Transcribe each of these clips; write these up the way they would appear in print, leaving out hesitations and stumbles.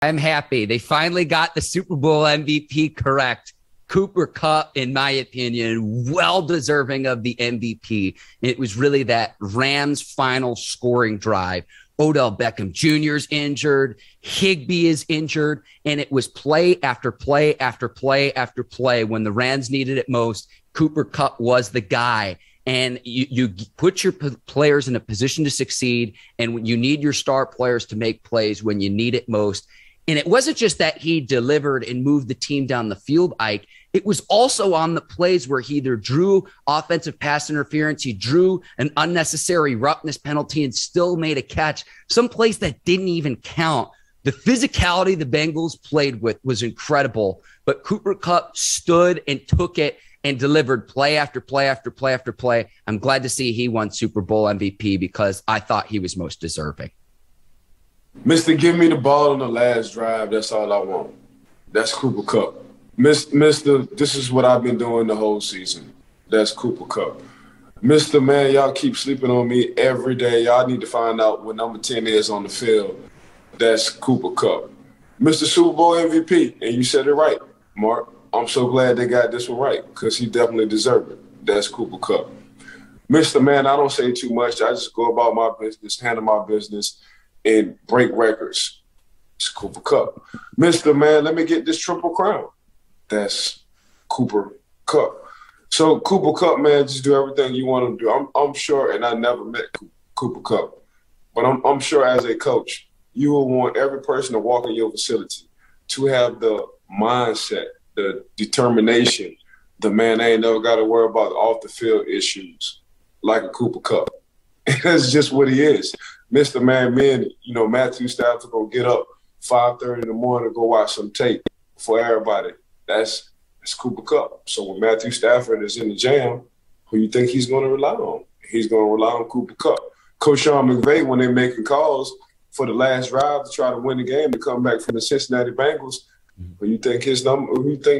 I'm happy. They finally got the Super Bowl MVP correct. Cooper Kupp, in my opinion, well deserving of the MVP. It was really that Rams final scoring drive. Odell Beckham Jr. is injured. Higbee is injured. And it was play after play after play after play. When the Rams needed it most, Cooper Kupp was the guy. And you put your players in a position to succeed. And you need your star players to make plays when you need it most. And it wasn't just that he delivered and moved the team down the field, Ike. It was also on the plays where he either drew offensive pass interference, he drew an unnecessary roughness penalty and still made a catch. Some plays that didn't even count. The physicality the Bengals played with was incredible, but Cooper Kupp stood and took it and delivered play after play after play after play. I'm glad to see he won Super Bowl MVP because I thought he was most deserving. Mister, give me the ball on the last drive. That's all I want. That's Cooper Kupp. Mister, this is what I've been doing the whole season. That's Cooper Kupp. Mister, man, y'all keep sleeping on me every day. Y'all need to find out what number 10 is on the field. That's Cooper Kupp. Mr. Super Bowl MVP, and you said it right, Mark. I'm so glad they got this one right because he definitely deserved it. That's Cooper Kupp. Mister, man, I don't say too much. I just go about my business, handle my business, and break records. It's Cooper Kupp. Mister, man, let me get this triple crown. That's Cooper Kupp. So Cooper Kupp, man, just do everything you want to do. I'm sure, and I never met Cooper Kupp, but I'm sure as a coach, you will want every person to walk in your facility to have the mindset, the determination, the man ain't never got to worry about off the field issues like a Cooper Kupp. That's just what he is. Mr. Man, me and, Matthew Stafford going to get up 5:30 in the morning to go watch some tape for everybody. That's Cooper Kupp. So when Matthew Stafford is in the jam, who you think he's going to rely on? He's going to rely on Cooper Kupp. Coach Sean McVay, when they're making calls for the last drive to try to win the game to come back from the Cincinnati Bengals, who you think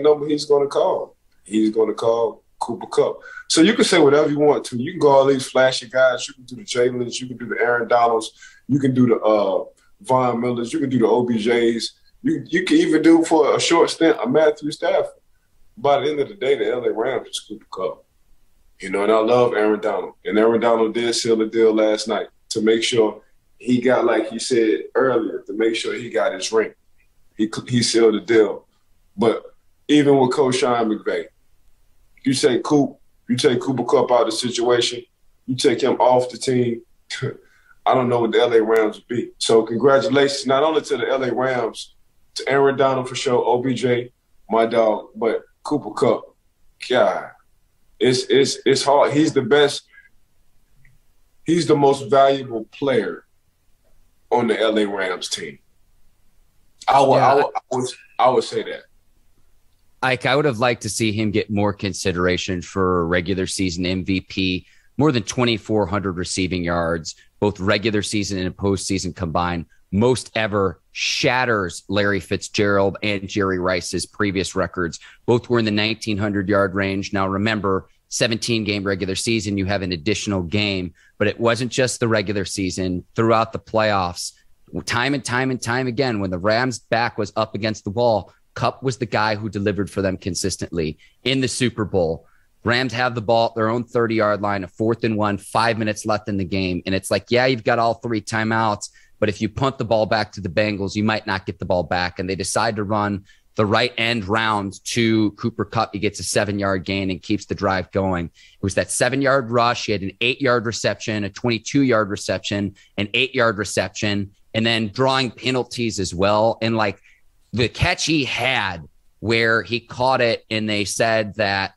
number he's going to call? He's going to call Cooper Kupp. So you can say whatever you want to. You can go all these flashy guys. You can do the Jalen's. You can do the Aaron Donalds. You can do the Von Millers. You can do the OBJs. You can even do for a short stint a Matthew Stafford. By the end of the day, the LA Rams is Cooper Kupp. And I love Aaron Donald. And Aaron Donald did seal the deal last night to make sure he got, like he said earlier, to make sure he got his ring. He sealed the deal. But even with Coach Sean McVay, you take Cooper Kupp out of the situation, you take him off the team, I don't know what the LA Rams would be. So congratulations not only to the LA Rams, to Aaron Donald for sure, OBJ, my dog, but Cooper Kupp. God, it's hard. He's the best. He's the most valuable player on the LA Rams team. I would say that. Ike, I would have liked to see him get more consideration for regular season MVP, more than 2,400 receiving yards, both regular season and postseason combined, most ever, shatters Larry Fitzgerald and Jerry Rice's previous records. Both were in the 1,900-yard range. Now, remember, 17-game regular season, you have an additional game, but it wasn't just the regular season. Throughout the playoffs, time and time and time again, when the Rams' back was up against the wall, Kupp was the guy who delivered for them consistently. In the Super Bowl, Rams have the ball at their own 30-yard line, a 4th and 1, 5 minutes left in the game. And it's like, yeah, you've got all 3 timeouts, but if you punt the ball back to the Bengals, you might not get the ball back. And they decide to run the right end round to Cooper Kupp. He gets a 7-yard gain and keeps the drive going. It was that 7-yard rush. He had an 8-yard reception, a 22-yard reception, an 8-yard reception, and then drawing penalties as well. And like the catch he had where he caught it and they said that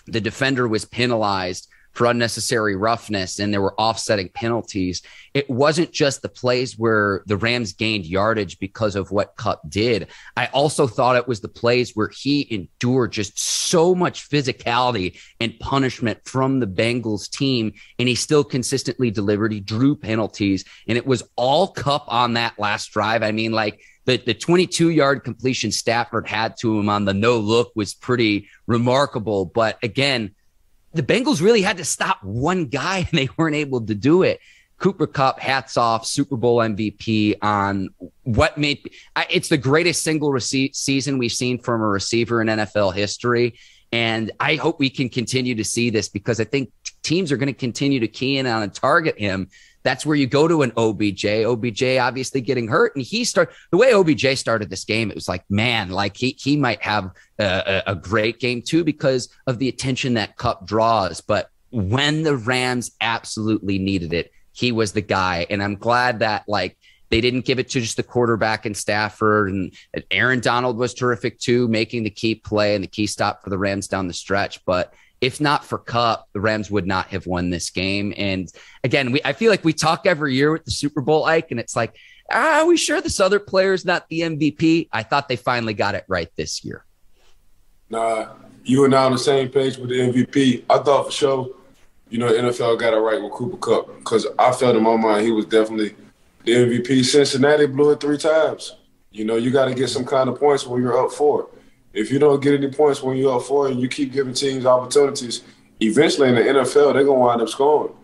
the defender was penalized for unnecessary roughness and there were offsetting penalties. It wasn't just the plays where the Rams gained yardage because of what Kupp did. I also thought it was the plays where he endured just so much physicality and punishment from the Bengals team, and he still consistently delivered. He drew penalties, and it was all Kupp on that last drive. I mean, like, the 22-yard completion Stafford had to him on the no look was pretty remarkable. But again, the Bengals really had to stop one guy and they weren't able to do it. Cooper Kupp, hats off, Super Bowl MVP on what made it's the greatest single season we've seen from a receiver in NFL history. And I hope we can continue to see this because I think teams are going to continue to key in on and target him. That's where you go to an OBJ. OBJ obviously getting hurt. And the way OBJ started this game, it was like, man, like he might have a great game too because of the attention that Kupp draws. But when the Rams absolutely needed it, he was the guy. And I'm glad that like they didn't give it to just the quarterback and Stafford. And Aaron Donald was terrific too, making the key play and the key stop for the Rams down the stretch. But if not for Kupp, the Rams would not have won this game. And again, I feel like we talk every year with the Super Bowl, Ike, and it's like, are we sure this other player's not the MVP? I thought they finally got it right this year. Nah, you and I on the same page with the MVP. I thought for sure, the NFL got it right with Cooper Kupp because I felt in my mind he was definitely the MVP. Cincinnati blew it 3 times. You got to get some kind of points when you're up 4. If you don't get any points when you're up 4 and you keep giving teams opportunities, eventually in the NFL, they're going to wind up scoring.